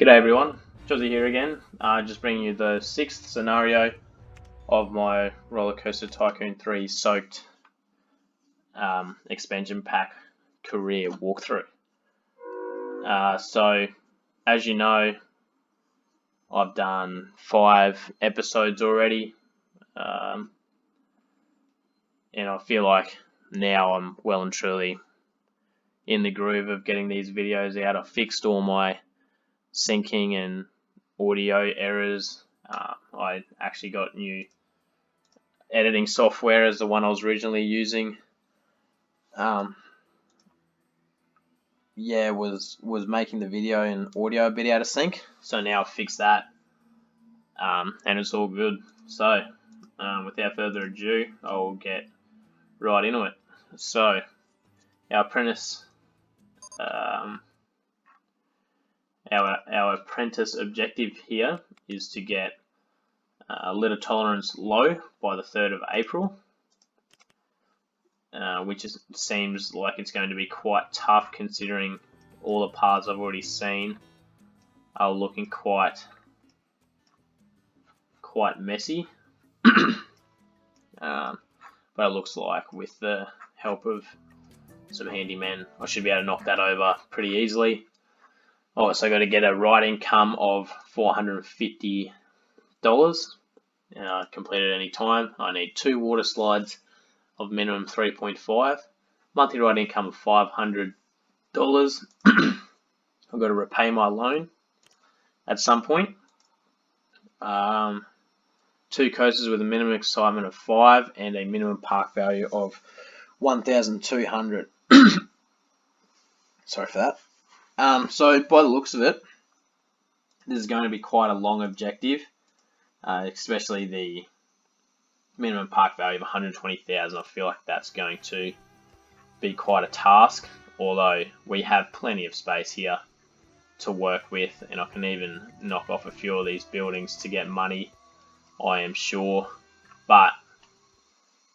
G'day everyone, Jozzy here again, just bringing you the 6th scenario of my Rollercoaster Tycoon 3 soaked expansion pack career walkthrough. So, as you know, I've done 5 episodes already, and I feel like now I'm well and truly in the groove of getting these videos out. I've fixed all my syncing and audio errors. I actually got new editing software as the one I was originally using. Was making the video and audio a bit out of sync, so now I've fixed that, and it's all good. So without further ado, I'll get right into it. So our apprentice Our apprentice objective here is to get litter tolerance low by the 3rd of April, which seems like it's going to be quite tough considering all the paths I've already seen are looking quite messy. But it looks like with the help of some handymen, I should be able to knock that over pretty easily. Oh, so I got to get a ride income of $450 completed at any time. I need 2 water slides of minimum 3.5. Monthly ride income of $500. I've got to repay my loan at some point. 2 coasters with a minimum excitement of 5 and a minimum park value of 1,200. Sorry for that. So by the looks of it, this is going to be quite a long objective, especially the minimum park value of 120,000. I feel like that's going to be quite a task, although we have plenty of space here to work with, and I can even knock off a few of these buildings to get money, I am sure. But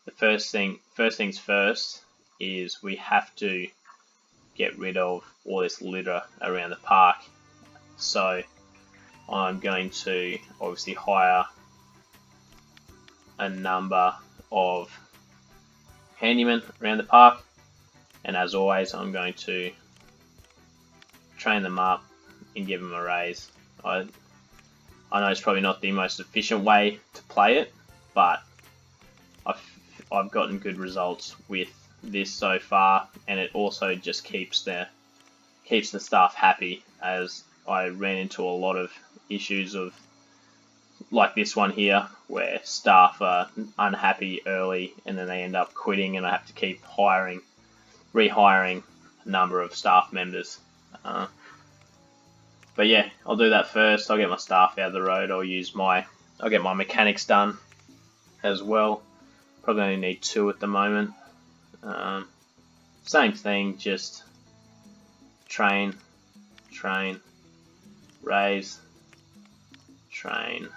the first things first is we have to get rid of all this litter around the park. So I'm going to obviously hire a number of handymen around the park, and as always I'm going to train them up and give them a raise. I know it's probably not the most efficient way to play it, but I've gotten good results with this so far, and it also just keeps the staff happy, as I ran into a lot of issues of like this one here where staff are unhappy early and then they end up quitting, and I have to keep rehiring a number of staff members. But yeah, I'll do that first. I'll get my staff out of the road. I'll get my mechanics done as well. Probably only need 2 at the moment. Same thing, just train, raise, train,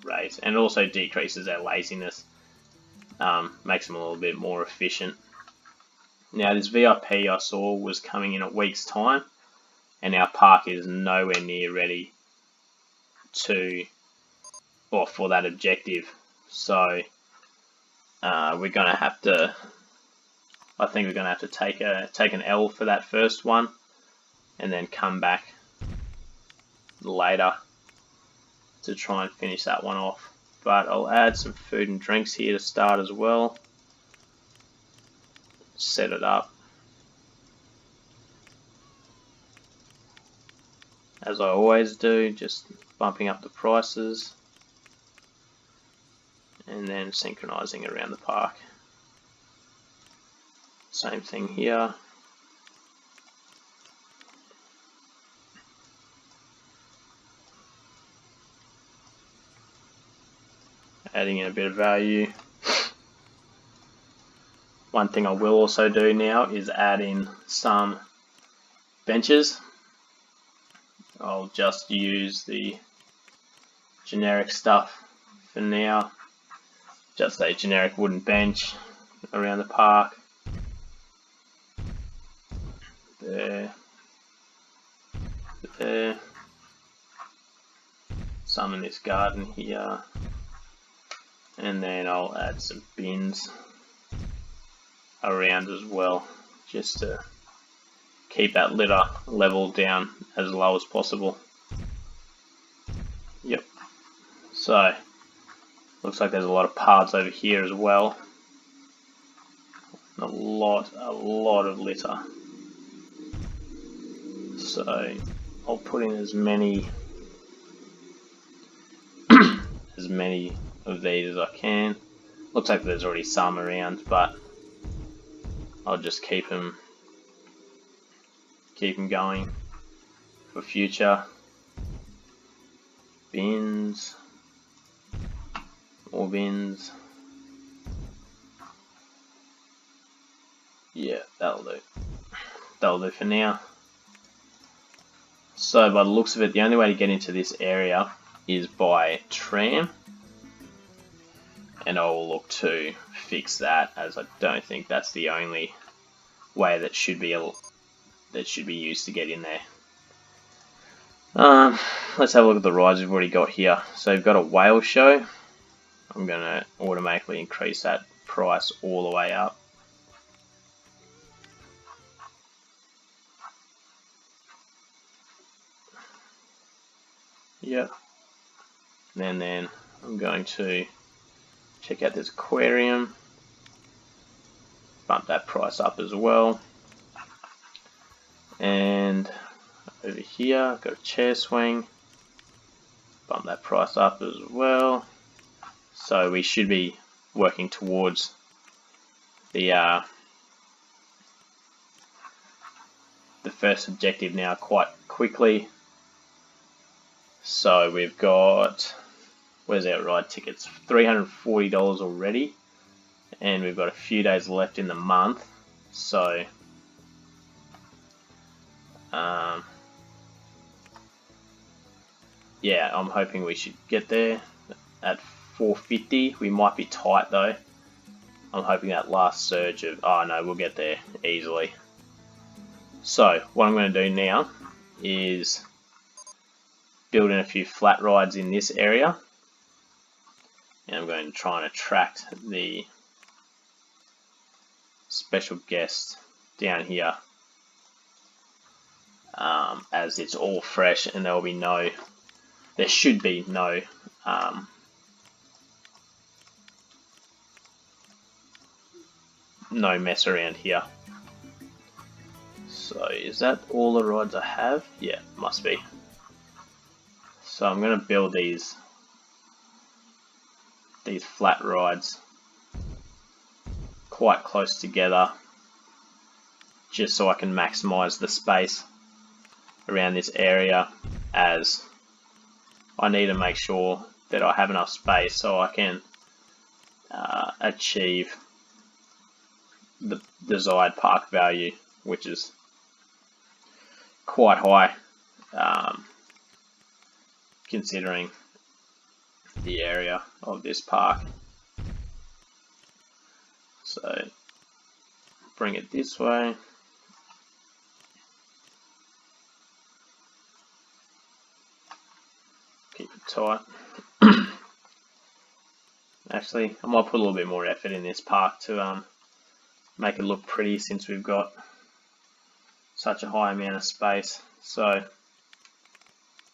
raise, and it also decreases our laziness, makes them a little bit more efficient. Now this VIP I saw was coming in a week's time, and our park is nowhere near ready for that objective. So we're gonna have to. I think we're gonna have to take an L for that first one, and then come back later to try and finish that one off. But I'll add some food and drinks here to start as well. Set it up as I always do, just bumping up the prices and then synchronizing around the park. Same thing here. Adding in a bit of value. One thing I will also do now is add in some benches. I'll just use the generic stuff for now. Just a generic wooden bench around the park. There. The there. Some in this garden here. And then I'll add some bins around as well, just to keep that litter level down as low as possible. Yep. So, looks like there's a lot of paths over here as well. A lot of litter. So, I'll put in as many of these as I can. Looks like there's already some around, but I'll just keep them going for future. Bins, more bins. Yeah, that'll do for now. So by the looks of it, the only way to get into this area is by tram, and I will look to fix that, as I don't think that's the only way that should be used to get in there. Let's have a look at the rides we've already got here. So we've got a whale show. I'm going to automatically increase that price all the way up. Yep. And then I'm going to check out this aquarium. Bump that price up as well. And over here, I've got a chair swing. Bump that price up as well. So we should be working towards the first objective now quite quickly. So we've got, where's our ride tickets? $340 already, and we've got a few days left in the month. So yeah, I'm hoping we should get there at 450. We might be tight though. I'm hoping that last surge of, oh no, we'll get there easily. So what I'm going to do now is build in a few flat rides in this area, and I'm going to try and attract the special guest down here, as it's all fresh and there should be no mess around here. So is that all the rides I have? Yeah, must be. So I'm going to build these flat rides quite close together, just so I can maximize the space around this area, as I need to make sure that I have enough space so I can achieve the desired park value, which is quite high, considering the area of this park. So bring it this way. Keep it tight. Actually, I might put a little bit more effort in this park to make it look pretty, since we've got such a high amount of space. So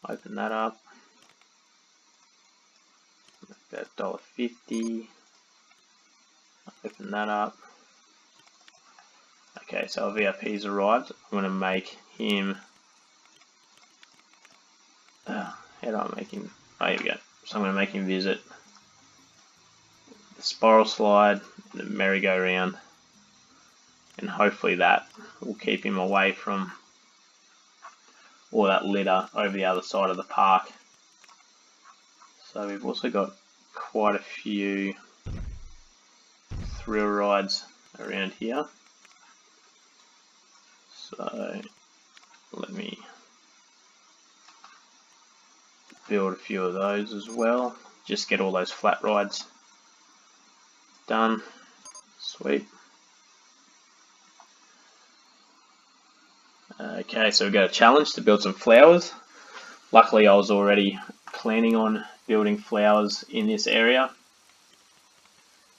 open that up. Make that $1.50. Open that up. Okay, so our VIP's arrived. I'm going to make him. How do I make him? Oh, here we go. So I'm going to make him visit the spiral slide, the merry-go-round, and hopefully that will keep him away from all that litter over the other side of the park. So we've also got quite a few thrill rides around here. So let me build a few of those as well. Just get all those flat rides done. Sweet. Okay, so we've got a challenge to build some flowers. Luckily, I was already planning on building flowers in this area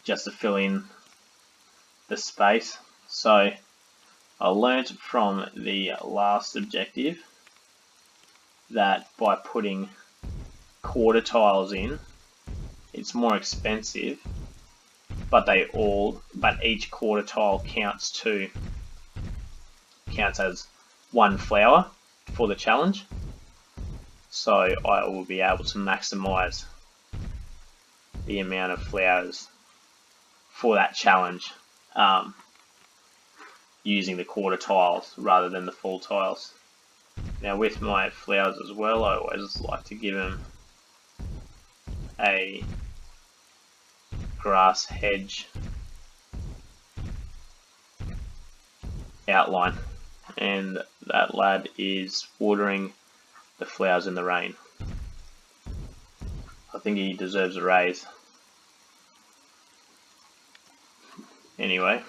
just to fill in the space. So I learnt from the last objective that by putting quarter tiles in, it's more expensive, but each quarter tile counts as one flower for the challenge. So I will be able to maximize the amount of flowers for that challenge using the quarter tiles rather than the full tiles. Now with my flowers as well, I always like to give them a grass hedge outline, and that lad is watering the flowers in the rain. I think he deserves a raise. Anyway,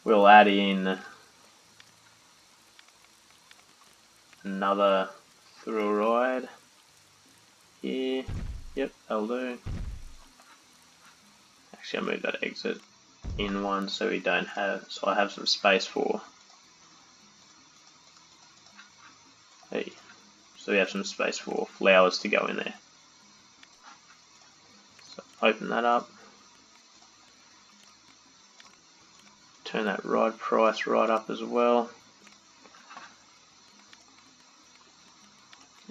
we'll add in another through ride here. Yep, that'll do. Actually, I'll move that exit in one so I have some space for. So we have some space for flowers to go in there. So open that up. Turn that ride price right up as well.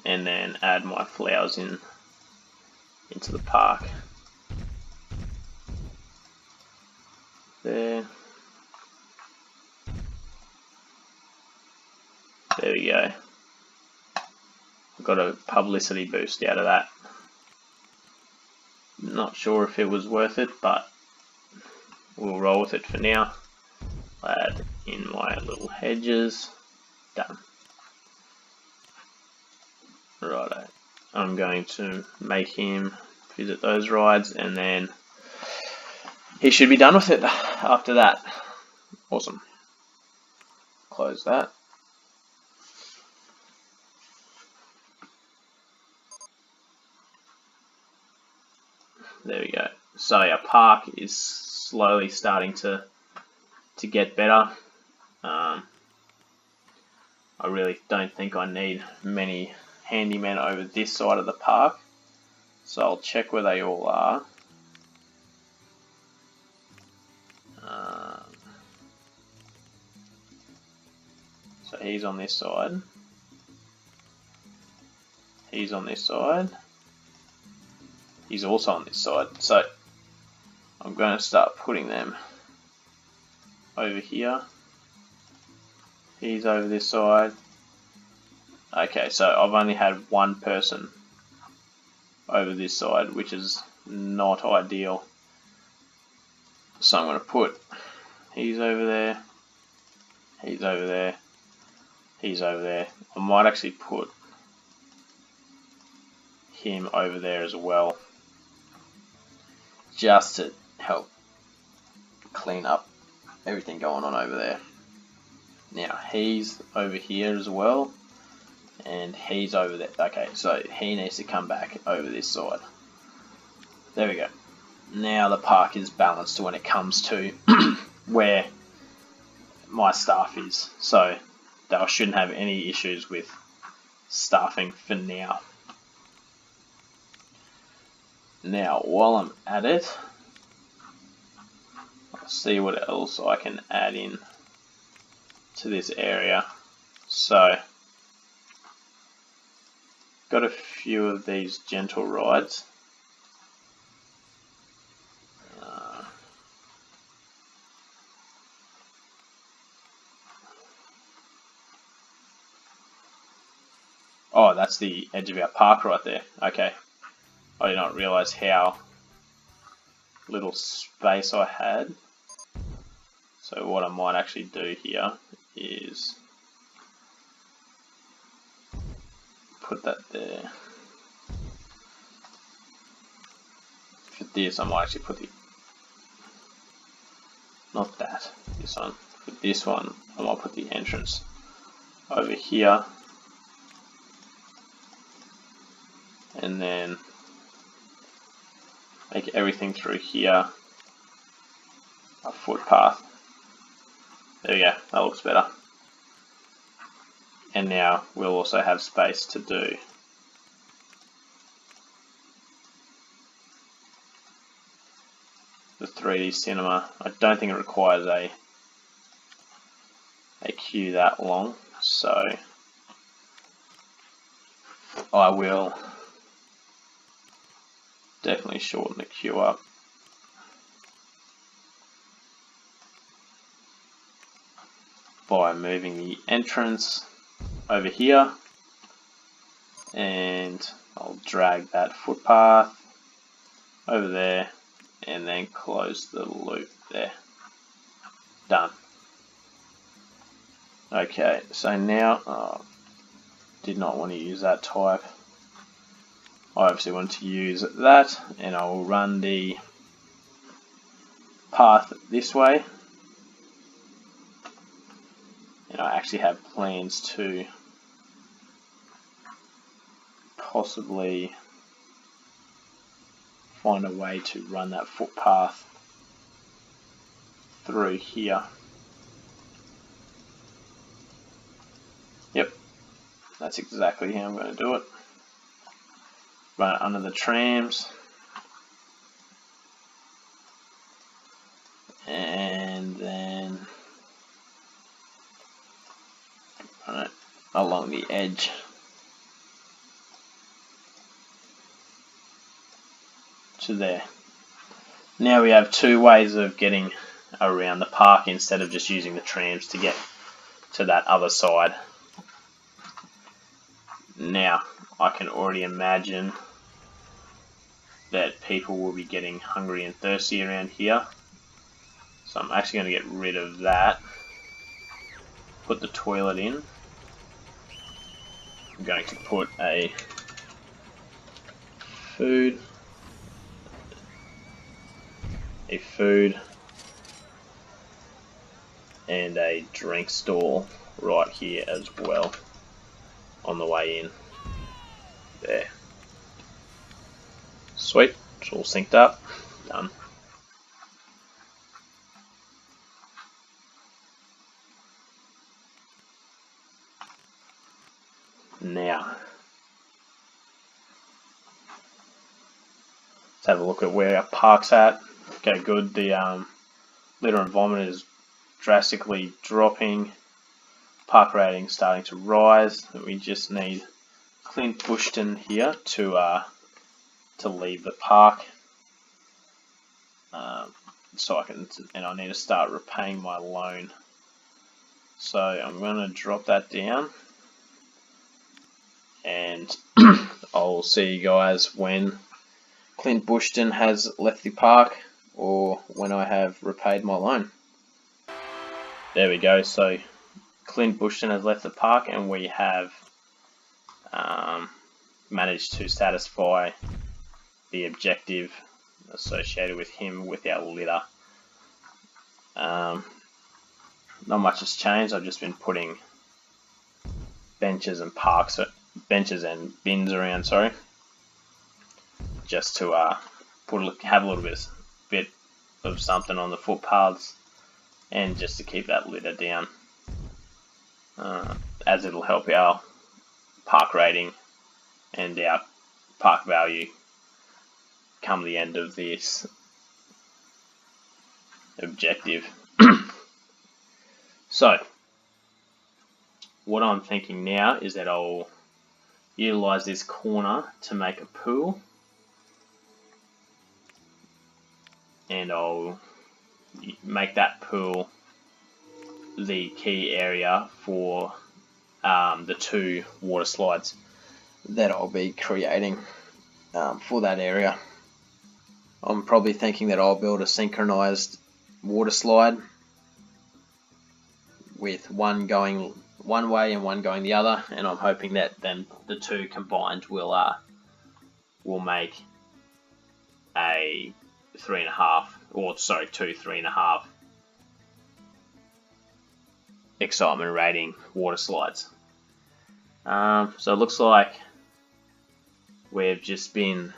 And then add my flowers into the park. There. There we go. Got a publicity boost out of that. Not sure if it was worth it, but we'll roll with it for now. Add in my little hedges. Done. Righto. I'm going to make him visit those rides, and then he should be done with it after that. Awesome. Close that. There we go. So our park is slowly starting to get better. I really don't think I need many handymen over this side of the park, so I'll check where they all are. So he's on this side. He's on this side. He's also on this side. So I'm going to start putting them over here. He's over this side. Okay, so I've only had one person over this side, which is not ideal. So I'm going to put, he's over there, he's over there, he's over there. I might actually put him over there as well, just to help clean up everything going on over there. Now he's over here as well, and he's over there. Okay, so he needs to come back over this side. There we go. Now the park is balanced when it comes to where my staff is, so I shouldn't have any issues with staffing for now. Now while I'm at it, I'll see what else I can add in to this area. So got a few of these gentle rides. Oh, that's the edge of our park right there. Okay. I did not realize how little space I had. So what I might actually do here is put that there. For this, I might actually put the, not that, this one. For this one, I might put the entrance over here, and then make everything through here a footpath. There we go, that looks better. And now we'll also have space to do the 3D cinema. I don't think it requires a queue that long, so I will definitely shorten the queue up. By moving the entrance over here, and I'll drag that footpath over there and then close the loop there. Done. Okay, so now did not want to use that type. I obviously want to use that, and I will run the path this way. And I actually have plans to possibly find a way to run that footpath through here. Yep, that's exactly how I'm going to do it. Run it under the trams, and then run it along the edge to there. Now we have two ways of getting around the park instead of just using the trams to get to that other side. Now I can already imagine that people will be getting hungry and thirsty around here, so I'm actually going to get rid of that, put the toilet in. I'm going to put a food and a drink stall right here as well on the way in. There. Sweet, it's all synced up. Done. Now, let's have a look at where our park's at. Okay, good. The litter and vomit is drastically dropping. Park rating starting to rise. We just need Clint Bushton here to leave the park. So I need to start repaying my loan. So I'm going to drop that down, and I'll see you guys when Clint Bushton has left the park or when I have repaid my loan. There we go. So Clint Bushton has left the park, and we have managed to satisfy the objective associated with him with our litter. Not much has changed. I've just been putting benches and bins around, sorry, just to have a little bit of something on the footpaths, and just to keep that litter down, as it'll help our park rating and our park value come the end of this objective. So what I'm thinking now is that I'll utilize this corner to make a pool, and I'll make that pool the key area for the two water slides that I'll be creating for that area. I'm probably thinking that I'll build a synchronized water slide with one going one way and one going the other, and I'm hoping that then the two combined will make a 2 3.5 excitement rating water slides. So it looks like we've just been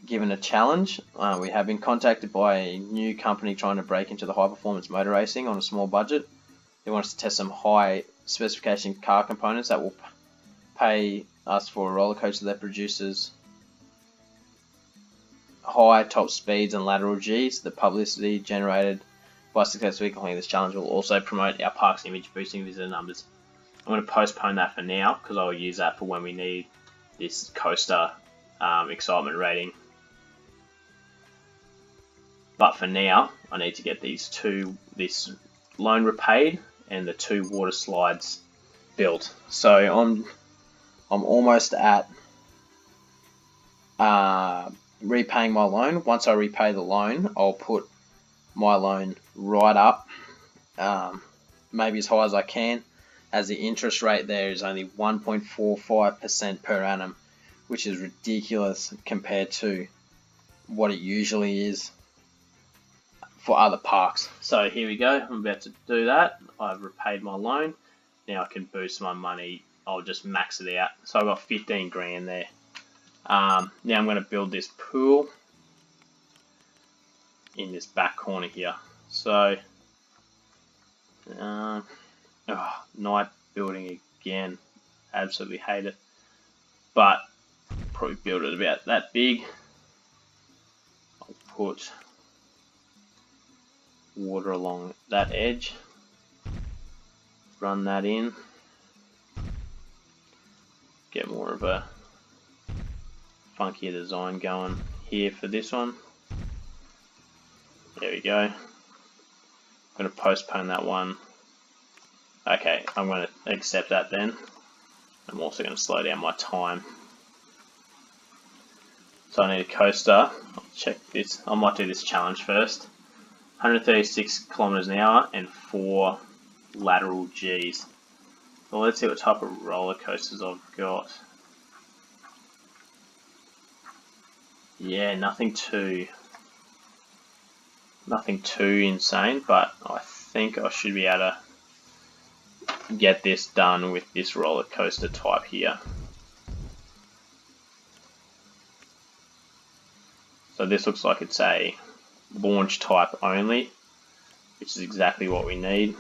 given a challenge. We have been contacted by a new company trying to break into the high performance motor racing on a small budget. They want us to test some high specification car components that will pay us for a roller coaster that produces high top speeds and lateral Gs. The publicity generated by successfully completing this challenge will also promote our park's image, boosting visitor numbers. I'm going to postpone that for now because I'll use that for when we need this coaster excitement rating. But for now, I need to get this loan repaid and the 2 water slides built. So I'm almost at repaying my loan. Once I repay the loan, I'll put my loan right up, maybe as high as I can, as the interest rate there is only 1.45% per annum, which is ridiculous compared to what it usually is for other parks. So here we go, I'm about to do that. I've repaid my loan. Now I can boost my money. I'll just max it out. So I've got 15 grand there. Now I'm going to build this pool in this back corner here. So, night building again. Absolutely hate it. But probably build it about that big. I'll put water along that edge. Run that in. Get more of a funkier design going here for this one. There we go. I'm going to postpone that one. Okay, I'm going to accept that then. I'm also going to slow down my time. So I need a coaster. I'll check this. I might do this challenge first. 136 kilometers an hour and 4 lateral Gs. Well, let's see what type of roller coasters I've got. Yeah, nothing too insane, but I think I should be able to get this done with this roller coaster type here. So this looks like it's a launch type only, which is exactly what we need.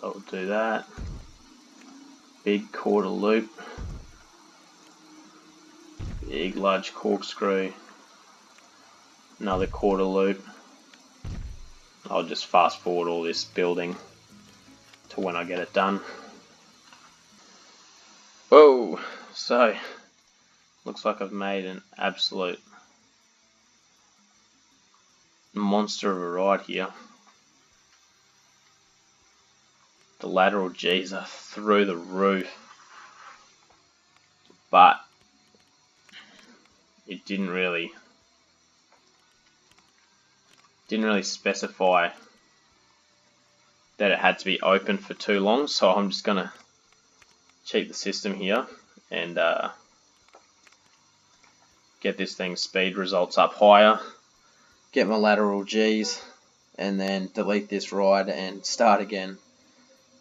So we'll do that. Big quarter loop. Big large corkscrew. Another quarter loop. I'll just fast forward all this building to when I get it done. Whoa! So, looks like I've made an absolute monster of a ride here. The lateral Gs are through the roof, but it didn't really specify that it had to be open for too long, so I'm just gonna cheat the system here and get this thing's speed results up higher, get my lateral Gs, and then delete this ride and start again,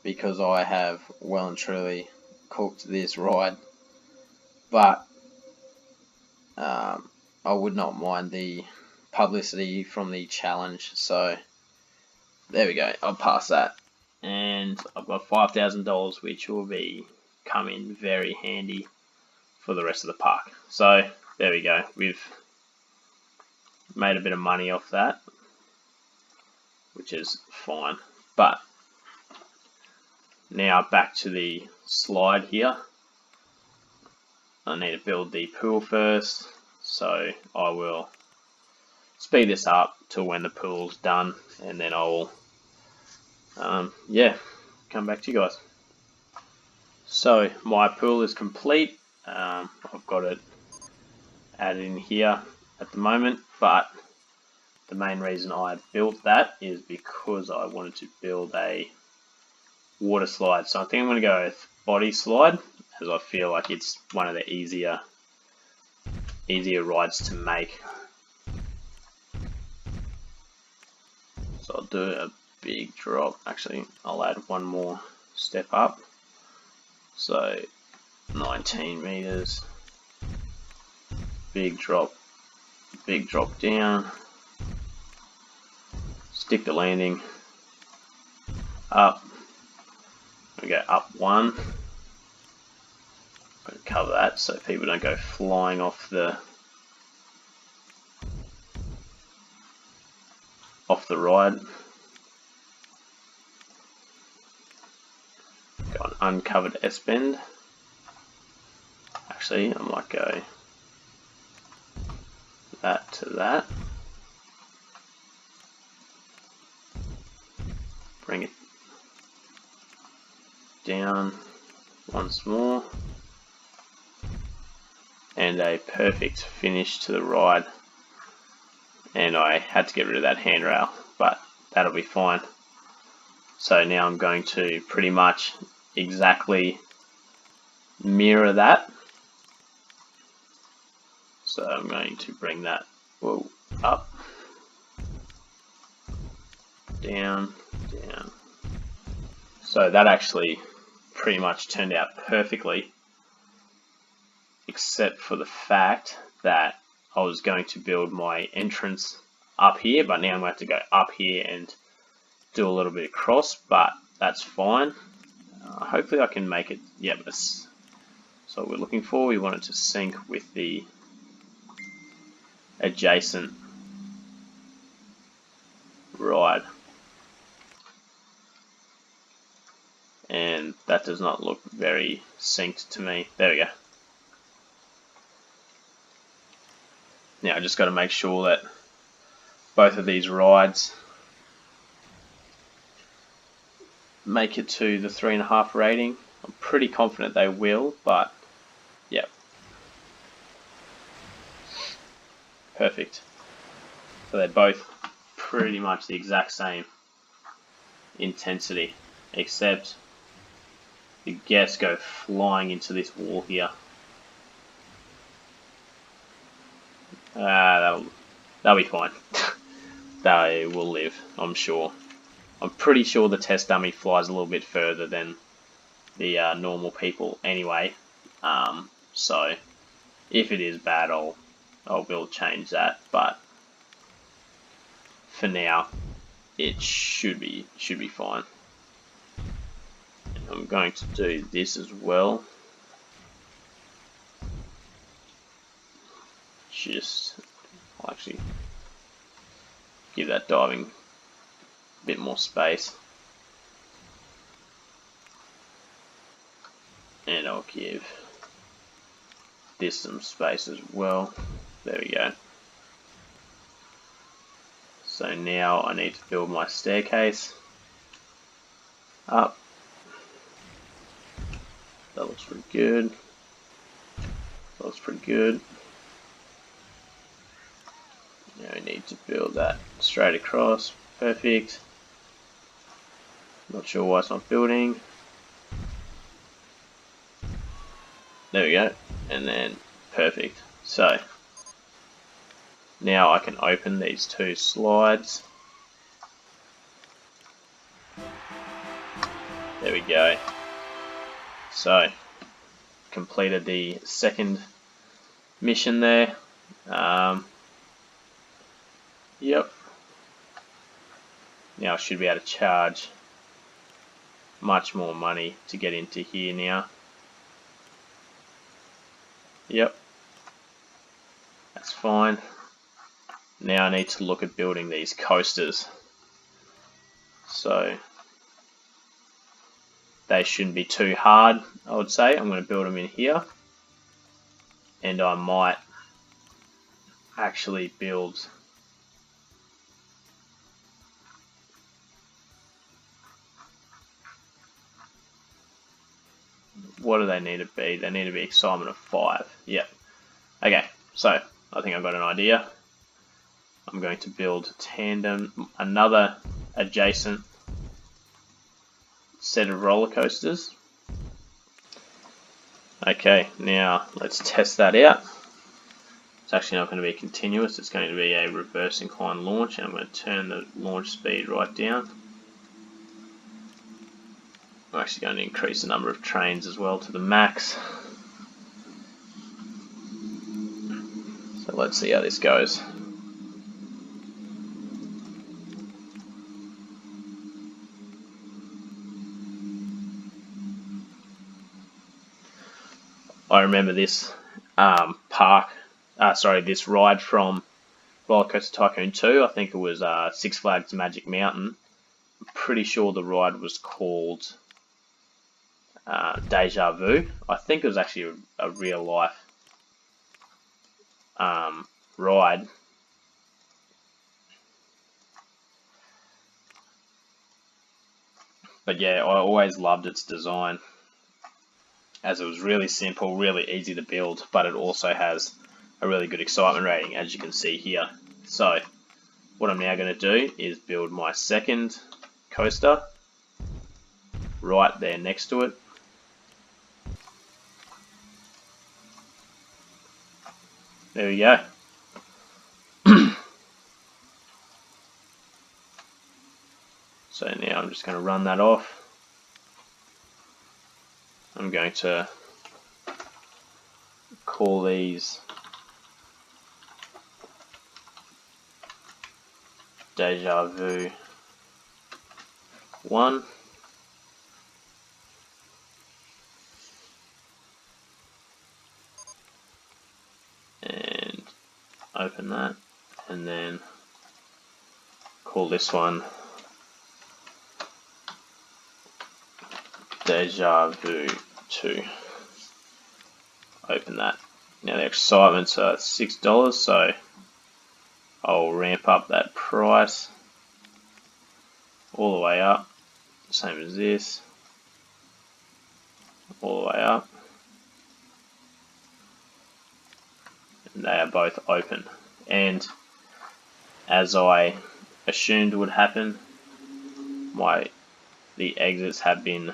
because I have well and truly cooked this ride. But I would not mind the publicity from the challenge, so there we go, I'll pass that. And I've got $5,000, which will come in very handy for the rest of the park. So there we go, we've made a bit of money off that, which is fine. But now back to the slide here. I need to build the pool first, so I will speed this up till when the pool's done, and then I will come back to you guys. So my pool is complete. I've got it added in here at the moment, but the main reason I built that is because I wanted to build a water slide. So I think I'm going to go with body slide, as I feel like it's one of the easier rides to make. So I'll do a big drop. Actually, I'll add one more step up. So 19 meters, big drop down, stick the landing up. We go up one. I'm going to cover that so people don't go flying off the ride. Got an uncovered S-bend. Actually, I might go that to that. Bring it down once more. And a perfect finish to the ride. And I had to get rid of that handrail, but that'll be fine. So now I'm going to pretty much exactly mirror that. So I'm going to bring that up, down, down. So that actually pretty much turned out perfectly, except for the fact that I was going to build my entrance up here, but now I'm going to have to go up here and do a little bit of cross, but that's fine. Hopefully I can make it. Yep, that's so what we're looking for. We want it to sync with the adjacent ride. And that does not look very synced to me. There we go. Now I just got to make sure that both of these rides make it to the 3.5 rating. I'm pretty confident they will, but yeah. Perfect. So they're both pretty much the exact same intensity, except the guests go flying into this wall here. They'll be fine. They will live, I'm sure. I'm pretty sure the test dummy flies a little bit further than the normal people anyway. So if it is bad, I'll build change that. But for now, it should be fine. And I'm going to do this as well. I'll actually give that diving a bit more space. And I'll give this some space as well. There we go. So now I need to build my staircase up. That looks pretty good. That looks pretty good. Now we need to build that straight across. Perfect. Not sure why it's not building. There we go. And then perfect. So now I can open these two slides. There we go. So completed the second mission there. Yep. Now I should be able to charge much more money to get into here now. Yep. That's fine. Now I need to look at building these coasters. So they shouldn't be too hard, I would say. I'm going to build them in here. And I might actually build what do they need to be? They need to be excitement of 5. Yep. Okay, so I think I've got an idea. I'm going to build tandem, another adjacent set of roller coasters. Okay, now let's test that out. It's actually not going to be continuous, it's going to be a reverse incline launch, and I'm going to turn the launch speed right down. I'm actually going to increase the number of trains as well to the max. So let's see how this goes. I remember this this ride from Rollercoaster Tycoon 2. I think it was Six Flags Magic Mountain. I'm pretty sure the ride was called Deja Vu. I think it was actually a real life ride. But yeah, I always loved its design, as it was really simple, really easy to build, but it also has a really good excitement rating, as you can see here. So what I'm now going to do is build my second coaster right there next to it. There we go. So now I'm just going to run that off. I'm going to call these Deja Vu 1. And open that, and then call this one Deja Vu 2. Open that. Now the excitement's $6, so I'll ramp up that price all the way up, same as this, all the way up, and they are both open. And as I assumed would happen, the exits have been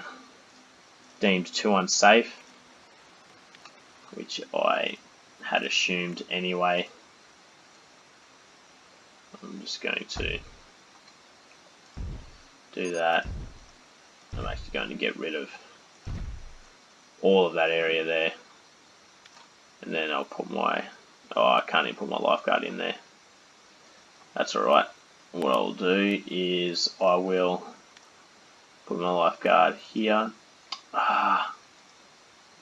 deemed too unsafe, which I had assumed anyway. I'm just going to do that. I'm actually going to get rid of all of that area there, and then I'll put my, I can't even put my lifeguard in there. That's alright. What I'll do is I will put my lifeguard here.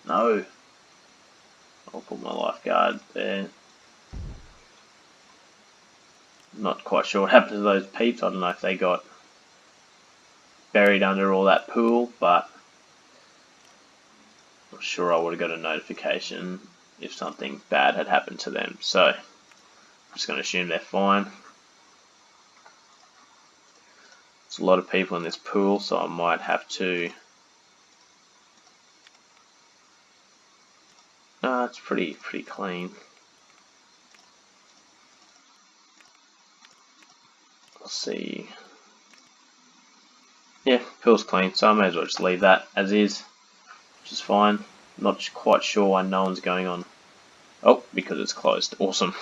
No. I'll put my lifeguard there. Not quite sure what happened to those peeps. I don't know if they got buried under all that pool, but I'm sure I would have got a notification if something bad had happened to them. So I'm just going to assume they're fine. There's a lot of people in this pool, so I might have to. It's pretty clean. I'll see. Yeah, pool's clean, so I may as well just leave that as is, which is fine. Not quite sure why no one's going on. Oh, because it's closed. Awesome.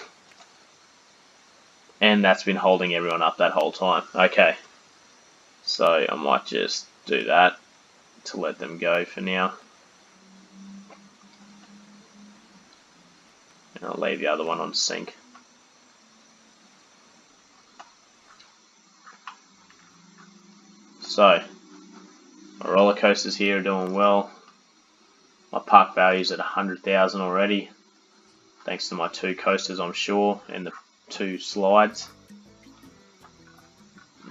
And that's been holding everyone up that whole time. Okay. So I might just do that to let them go for now. And I'll leave the other one on sync. So, my roller coasters here are doing well. My park value's at 100,000 already, thanks to my 2 coasters, I'm sure, and the 2 slides.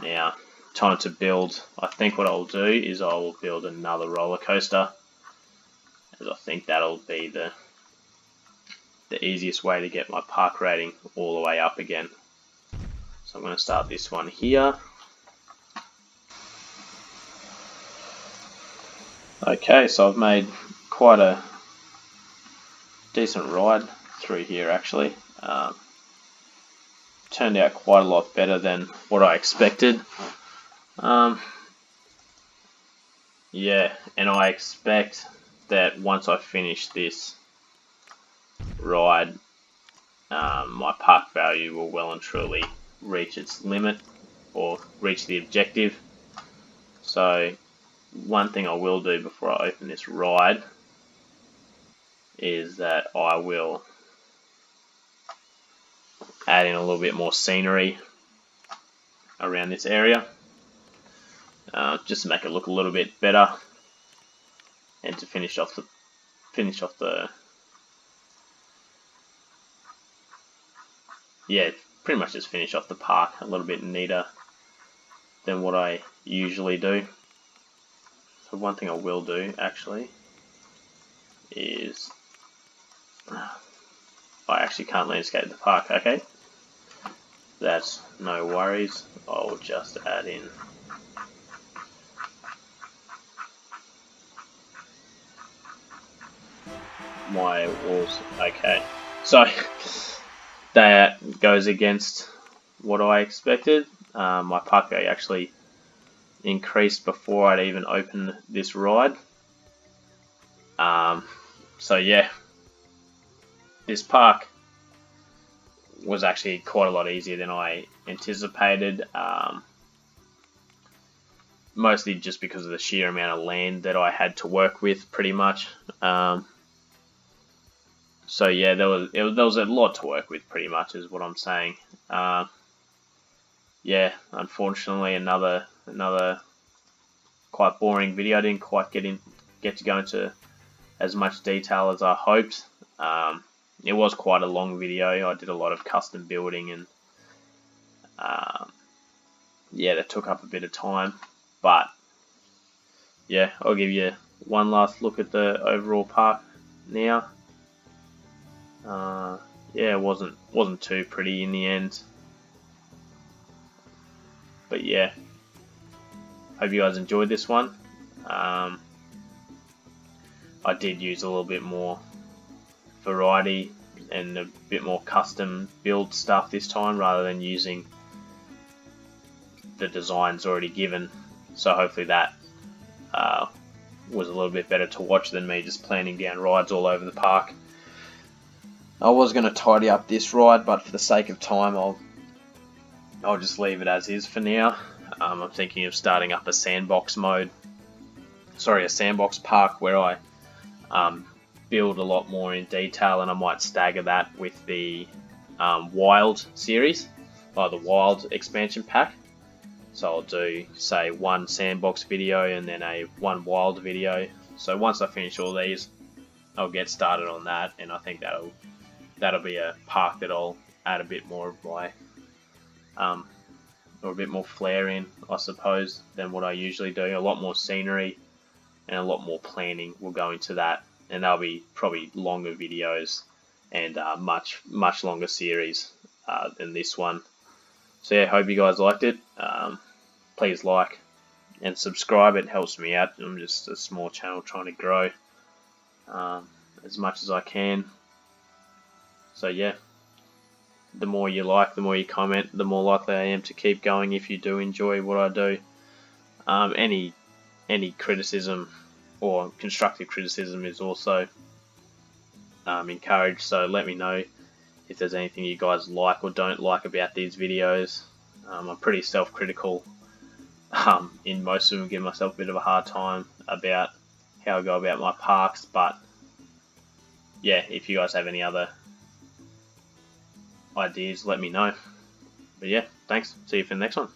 Now, time to build. I think what I'll do is I will build another roller coaster, as I think that'll be the easiest way to get my park rating all the way up again. So I'm going to start this one here. Okay, so I've made quite a decent ride through here actually. Turned out quite a lot better than what I expected. Yeah, and I expect that once I finish this ride, my park value will well and truly reach its limit or reach the objective. So one thing I will do before I open this ride is that I will add in a little bit more scenery around this area, just to make it look a little bit better, and to finish off the pretty much just finish off the park a little bit neater than what I usually do. So one thing I will do actually is I actually can't landscape the park. Okay, that's no worries. I'll just add in my walls. Okay, so that goes against what I expected. My park value actually increased before I'd even opened this ride. So yeah, this park was actually quite a lot easier than I anticipated. Mostly just because of the sheer amount of land that I had to work with, pretty much. So yeah, there was a lot to work with, pretty much, is what I'm saying. Yeah, unfortunately, another quite boring video. I didn't quite get to go into as much detail as I hoped. It was quite a long video. I did a lot of custom building, and yeah, that took up a bit of time. But yeah, I'll give you one last look at the overall park now. Yeah, it wasn't too pretty in the end, but yeah, hope you guys enjoyed this one. I did use a little bit more variety and a bit more custom build stuff this time, rather than using the designs already given. So hopefully that was a little bit better to watch than me just planning down rides all over the park. I was going to tidy up this ride, but for the sake of time, I'll just leave it as is for now. I'm thinking of starting up a sandbox park where I build a lot more in detail, and I might stagger that with the Wild series, or the Wild expansion pack. So I'll do, say, one sandbox video and then one Wild video. So once I finish all these, I'll get started on that, and I think that'll be a park that I'll add a bit more of my or a bit more flair in, I suppose, than what I usually do. A lot more scenery and a lot more planning will go into that, and they'll be probably longer videos and much longer series than this one. So yeah, hope you guys liked it. Please like and subscribe. It helps me out. I'm just a small channel trying to grow as much as I can. So yeah, the more you like, the more you comment, the more likely I am to keep going if you do enjoy what I do. Any criticism or constructive criticism is also encouraged, so let me know if there's anything you guys like or don't like about these videos. I'm pretty self-critical in most of them, give myself a bit of a hard time about how I go about my parks, but yeah, if you guys have any other ideas, let me know. But yeah, thanks. See you for the next one.